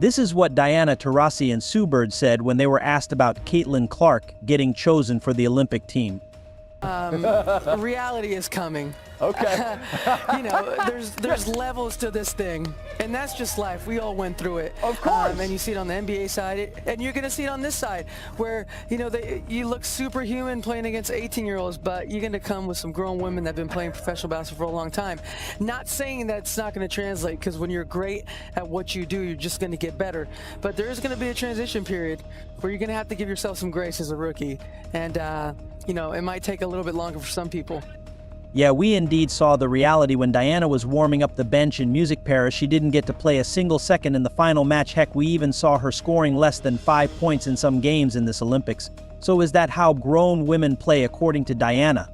This is what Diana Taurasi and Sue Bird said when they were asked about Caitlin Clark getting chosen for the Olympic team. Reality is coming. Okay. There's levels to this thing, and that's just life. We all went through it. Of course. And you see it on the NBA side, and you're going to see it on this side, where you look superhuman playing against 18-year-olds, but you're going to come with some grown women that have been playing professional basketball for a long time. Not saying that it's not going to translate, because when you're great at what you do, you're just going to get better. But there is going to be a transition period where you're going to have to give yourself some grace as a rookie, and it might take a little bit longer for some people. Yeah, we indeed saw the reality when Diana was warming up the bench in Music Paris. She didn't get to play a single second in the final match. Heck, we even saw her scoring less than 5 points in some games in this Olympics. So is that how grown women play according to Diana?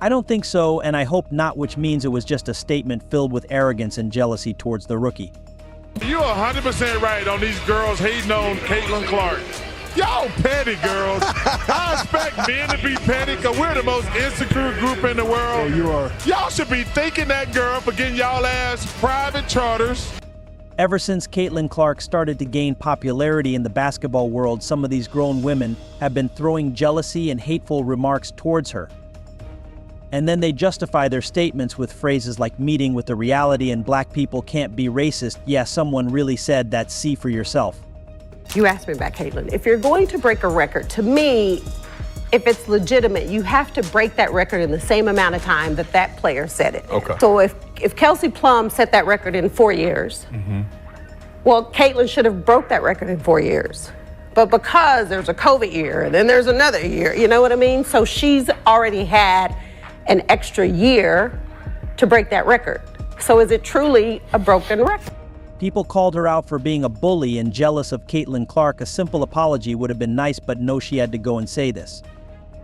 I don't think so, and I hope not, which means it was just a statement filled with arrogance and jealousy towards the rookie. You're 100% right on these girls hating on Caitlin Clark. Y'all petty, girls. I expect men to be petty because we're the most insecure group in the world. Yeah, you are. Y'all should be thanking that girl for getting y'all ass private charters. Ever since Caitlin Clark started to gain popularity in the basketball world, some of these grown women have been throwing jealousy and hateful remarks towards her. And then they justify their statements with phrases like meeting with the reality and black people can't be racist. Yeah, someone really said that, see for yourself. You asked me about Caitlin. If you're going to break a record, to me, if it's legitimate, you have to break that record in the same amount of time that that player set it. Okay. So if Kelsey Plum set that record in 4 years, well, Caitlin should have broke that record in 4 years. But because there's a COVID year and then there's another year, you know what I mean? So she's already had an extra year to break that record. So is it truly a broken record? People called her out for being a bully and jealous of Caitlin Clark. A simple apology would have been nice, but no, she had to go and say this.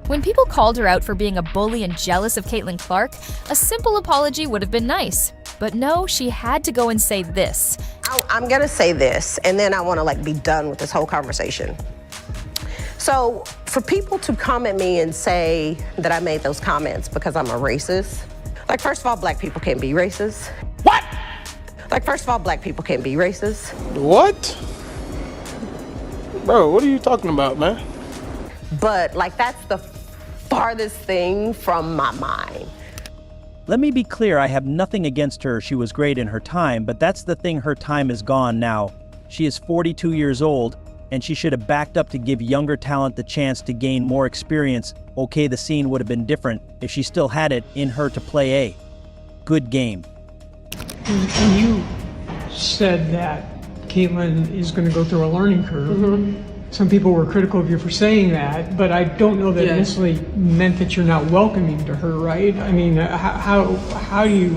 When people called her out for being a bully and jealous of Caitlin Clark, a simple apology would have been nice. But no, she had to go and say this. I'm gonna say this, and then I wanna be done with this whole conversation. So for people to come at me and say that I made those comments because I'm a racist, first of all, black people can't be racist. What? First of all, black people can't be racist. What? Bro, what are you talking about, man? But that's the farthest thing from my mind. Let me be clear, I have nothing against her. She was great in her time, but that's the thing, her time is gone now. She is 42 years old, and she should have backed up to give younger talent the chance to gain more experience. Okay, the scene would have been different if she still had it in her to play a good game. And you said that Caitlin is going to go through a learning curve. Some people were critical of you for saying that, but I don't know that it necessarily meant that you're not welcoming to her, right? I mean, how do you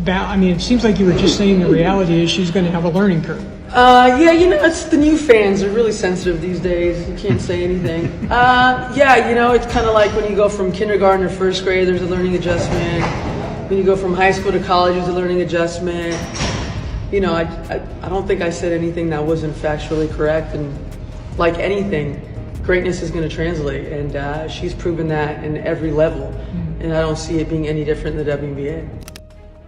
it seems like you were just saying the reality is she's going to have a learning curve. It's the new fans. They're really sensitive these days. You can't say anything. It's kind of like when you go from kindergarten to first grade, there's a learning adjustment. When you go from high school to college, there's a learning adjustment. I don't think I said anything that wasn't factually correct. And like anything, greatness is going to translate. And she's proven that in every level. And I don't see it being any different in the WNBA.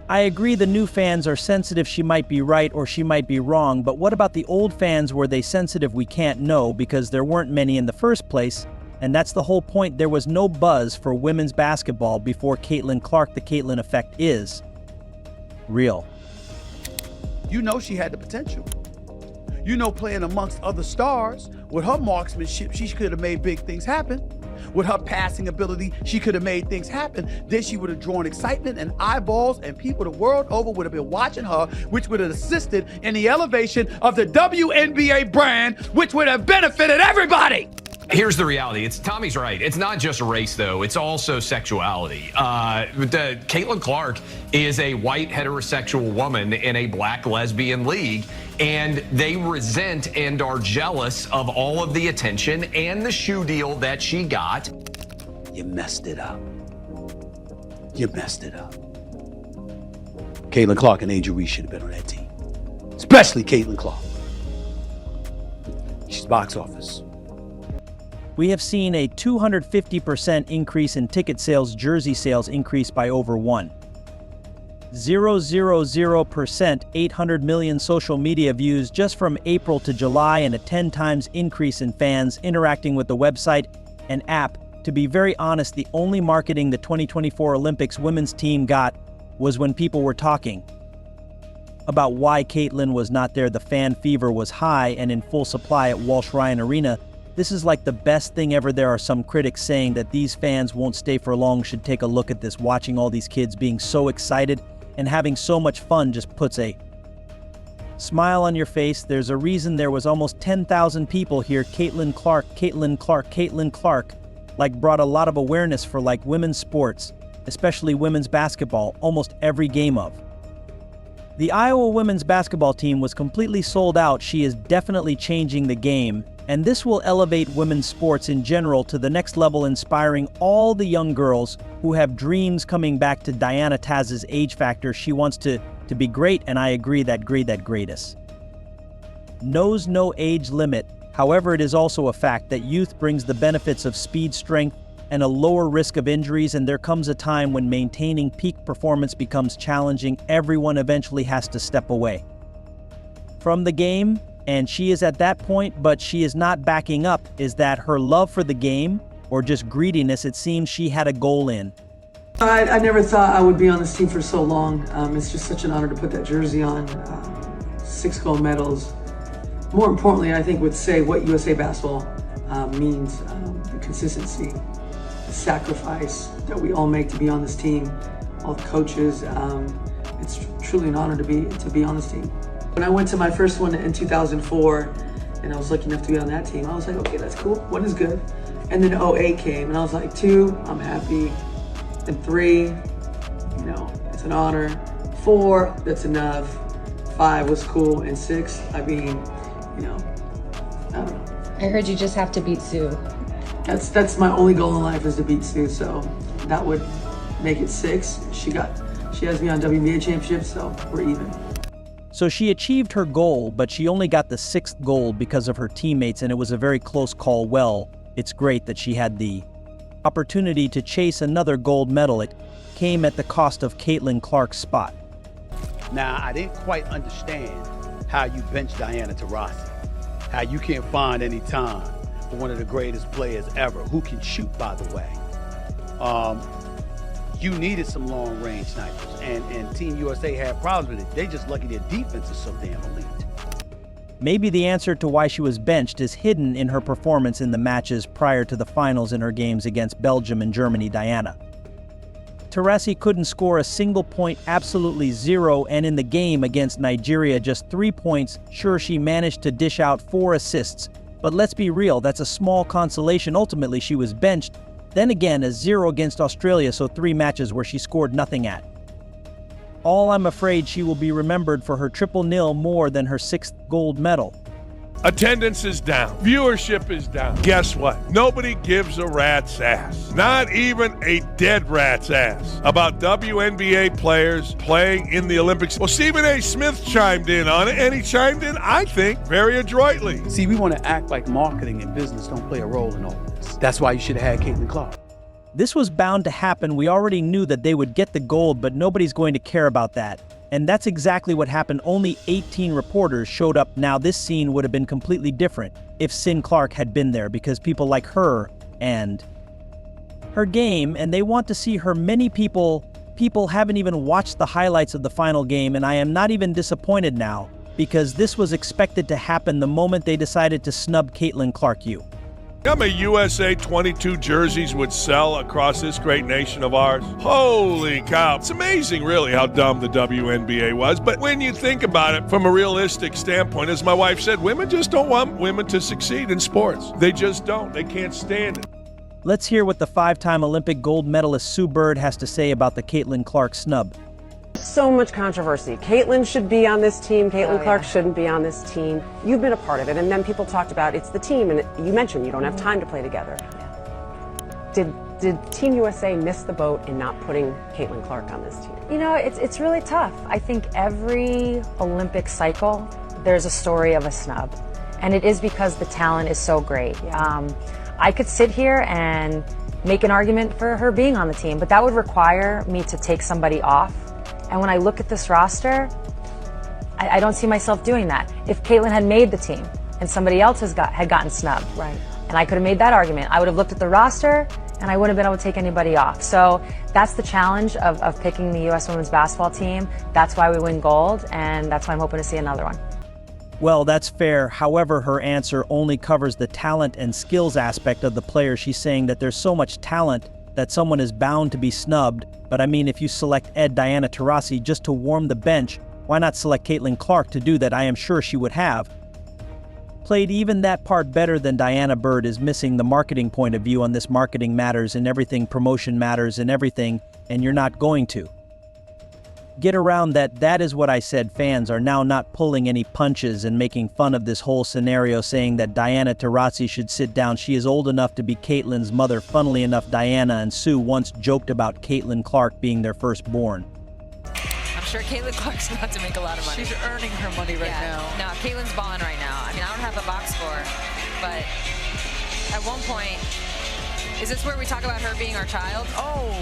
I agree the new fans are sensitive. She might be right or she might be wrong, but what about the old fans? Were they sensitive? We can't know because there weren't many in the first place, and that's the whole point. There was no buzz for women's basketball before Caitlin Clark. The Caitlin effect is real. You know she had the potential. Playing amongst other stars, with her marksmanship, she could have made big things happen. With her passing ability, she could have made things happen. Then she would have drawn excitement and eyeballs, and people the world over would have been watching her, which would have assisted in the elevation of the WNBA brand, which would have benefited everybody. Here's the reality. Tommy's right. It's not just race, though. It's also sexuality. Caitlin Clark is a white heterosexual woman in a black lesbian league, and they resent and are jealous of all of the attention and the shoe deal that she got. You messed it up. You messed it up. Caitlin Clark and Angel Reese should have been on that team. Especially Caitlin Clark. She's box office. We have seen a 250% increase in ticket sales. Jersey sales increased by over 1 0.000%, 800 million social media views just from April to July, and a 10 times increase in fans interacting with the website and app. To be very honest, the only marketing the 2024 Olympics women's team got was when people were talking about why Caitlin was not there. The fan fever was high and in full supply at Walsh Ryan Arena. This is like the best thing ever. There are some critics saying that these fans won't stay for long. Should take a look at this. Watching all these kids being so excited and having so much fun just puts a smile on your face. There's a reason there was almost 10,000 people here. Caitlin Clark, Caitlin Clark, Caitlin Clark, brought a lot of awareness for women's sports, especially women's basketball, almost every game of. The Iowa women's basketball team was completely sold out. She is definitely changing the game, and this will elevate women's sports in general to the next level, inspiring all the young girls who have dreams coming back to Diana Taurasi's age factor. She wants to be great, and I agree that greatest knows no age limit. However, it is also a fact that youth brings the benefits of speed, strength, and a lower risk of injuries, and there comes a time when maintaining peak performance becomes challenging. Everyone eventually has to step away from the game, and she is at that point, but she is not backing up. Is that her love for the game or just greediness? It seems she had a goal in. I never thought I would be on this team for so long. It's just such an honor to put that jersey on. 6 gold medals. More importantly, I think would say what USA basketball means, the consistency, the sacrifice that we all make to be on this team, all the coaches. It's truly an honor to be on this team. When I went to my first one in 2004, and I was lucky enough to be on that team, I was like, okay, that's cool. 1 is good. And then 08 came, and I was like, 2, I'm happy. And 3, it's an honor. 4, that's enough. 5 was cool, and 6, I mean, I don't know. I heard you just have to beat Sue. That's my only goal in life, is to beat Sue, so that would make it 6. She has me on WNBA championships, so we're even. So she achieved her goal, but she only got the 6th gold because of her teammates, and it was a very close call. Well, it's great that she had the opportunity to chase another gold medal. It came at the cost of Caitlin Clark's spot. Now, I didn't quite understand how you bench Diana Taurasi, how you can't find any time for one of the greatest players ever, who can shoot, by the way. You needed some long-range snipers, and Team USA had problems with it. They just lucky their defense is so damn elite. Maybe the answer to why she was benched is hidden in her performance in the matches prior to the finals in her games against Belgium and Germany. Diana Taurasi couldn't score a single point, absolutely 0, and in the game against Nigeria, just 3 points. Sure, she managed to dish out 4 assists, but let's be real, that's a small consolation. Ultimately, she was benched. Then again, a 0 against Australia, so 3 matches where she scored nothing at all. I'm afraid she will be remembered for her 0-0 more than her 6th gold medal. Attendance is down. Viewership is down. Guess what? Nobody gives a rat's ass, not even a dead rat's ass, about WNBA players playing in the Olympics. Well, Stephen A. Smith chimed in on it, and he chimed in, I think, very adroitly. See, we want to act like marketing and business don't play a role in all this. That's why you should have had Caitlin Clark. This was bound to happen. We already knew that they would get the gold, but nobody's going to care about that. And that's exactly what happened. Only 18 reporters showed up. Now, this scene would have been completely different if Sin Clark had been there, because people like her and her game, and they want to see her. Many people haven't even watched the highlights of the final game, and I am not even disappointed now, because this was expected to happen the moment they decided to snub Caitlin Clark. How many USA 22 jerseys would sell across this great nation of ours? Holy cow. It's amazing, really, how dumb the WNBA was. But when you think about it from a realistic standpoint, as my wife said, women just don't want women to succeed in sports. They just don't. They can't stand it. Let's hear what the 5-time Olympic gold medalist Sue Bird has to say about the Caitlin Clark snub. So much controversy. Caitlin should be on this team. Caitlin Clark shouldn't be on this team. You've been a part of it, and then people talked about it's the team, and you mentioned you don't have time to play together. Did Team USA miss the boat in not putting Caitlin Clark on this team? You know, it's really tough. I think every Olympic cycle, there's a story of a snub, and it is because the talent is so great. Yeah. I could sit here and make an argument for her being on the team, but that would require me to take somebody off And when I look at this roster, I don't see myself doing that. If Caitlin had made the team and somebody else had gotten snubbed, Right. and I could have made that argument, I would have looked at the roster and I wouldn't have been able to take anybody off. So that's the challenge of picking the U.S. women's basketball team. That's why we win gold, and that's why I'm hoping to see another one. Well, that's fair. However, her answer only covers the talent and skills aspect of the player. She's saying that there's so much talent that someone is bound to be snubbed. But I mean, if you select Diana Taurasi just to warm the bench, why not select Caitlin Clark to do that? I am sure she would have. Played even that part better than Diana Bird is missing the marketing point of view on this. Marketing matters in everything, promotion matters in everything, and you're not going to get around that. That is what I said. Fans are now not pulling any punches and making fun of this whole scenario, saying that Diana Taurasi should sit down. She is old enough to be Caitlin's mother. Funnily enough, Diana and Sue once joked about Caitlin Clark being their firstborn. I'm sure Caitlin Clark's about to make a lot of money. She's earning her money right now. No, Caitlin's balling right now. I mean, I don't have a box score, but at one point, is this where we talk about her being our child? Oh.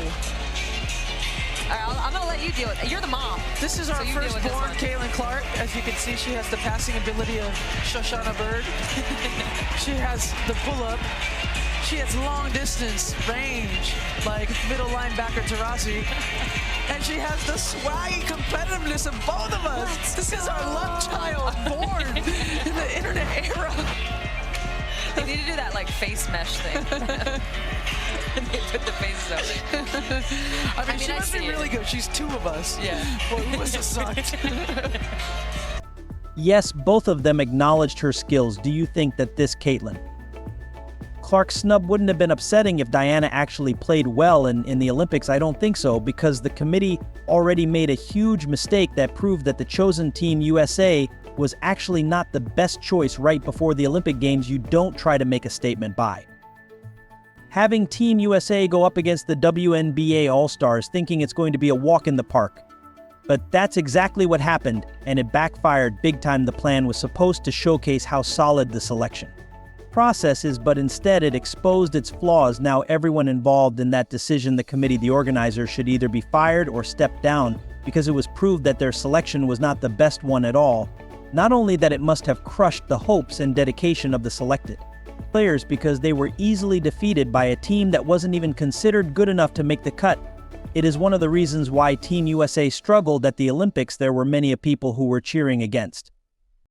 All right, I'm going to let you deal with it. You're the mom. This is our firstborn, Caitlin Clark. As you can see, she has the passing ability of Shoshana Bird. She has the pull-up. She has long distance range, like middle linebacker Taurasi. And she has the swaggy competitiveness of both of us. This is our love child born in the internet era. They need to do that like face mesh thing. They put the faces over. I mean, she must be really good. She's two of us. Yeah. Well, who was the son? Yes, both of them acknowledged her skills. Do you think that this Caitlin Clark snub wouldn't have been upsetting if Diana actually played well in the Olympics? I don't think so, because the committee already made a huge mistake that proved that the chosen team USA was actually not the best choice right before the Olympic Games. You don't try to make a statement by having Team USA go up against the WNBA All-Stars thinking it's going to be a walk in the park. But that's exactly what happened, and it backfired big time. The plan was supposed to showcase how solid the selection process is, but instead it exposed its flaws. Now everyone involved in that decision, the committee, the organizers, should either be fired or step down, because it was proved that their selection was not the best one at all. Not only that, it must have crushed the hopes and dedication of the selected players, because they were easily defeated by a team that wasn't even considered good enough to make the cut. It is one of the reasons why Team USA struggled at the Olympics. There were many people who were cheering against